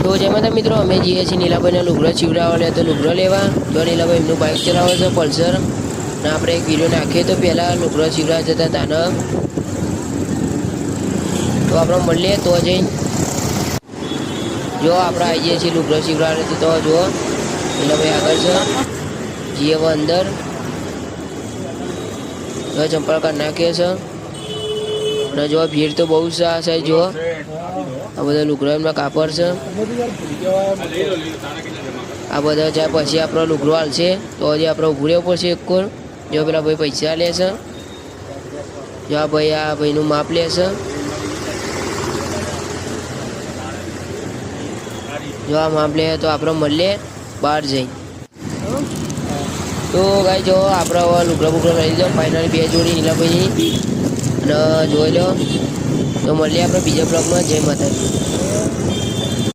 તો જેમાં તો મિત્રો અમે જઈએ છીએ નીલાભાઈને લુગડો ચીવડાવવા તો લુગડો લેવા. જો નીલાભાઈ એમનું બાઇક ચલાવે છે પલ્સર, ને આપણે એક વિડીયો નાખીએ તો પહેલાં લુગડો ચીવડાવવા જતા તાને. તો આપણે મળીએ તો જઈને જો આપણે આવી જઈએ છીએ લુગડો ચીવડાવવા તો જુઓ નીલાભાઈ આગળ છે. જઈએ હવે અંદર. જો ચંપલ કાઢી નાખીએ છે. અને જો ભીડ તો બહુ છે આ સાઈડ. જુઓ આ બધા લુગડો એમના કાપડ છે. આ બધા જાય પછી આપણો લુગડો હાલશે તો હજી આપણે ઊભું રહેવું પડશે એક કોર. જો પેલા ભાઈ પૈસા લે છે. જો આ ભાઈનું માપ લે છે. જો આ માપ લે તો આપણે મળીએ બહાર જઈને. તો ગાઈ જો આપણે હવે લુગડો બુગડો લઈ લીધો ફાઇનલી 2 જોડી નીલાભાઈની. અને જોઈ લો તો મળીએ આપણે બીજા બ્લોગમાં. જય માતાજી.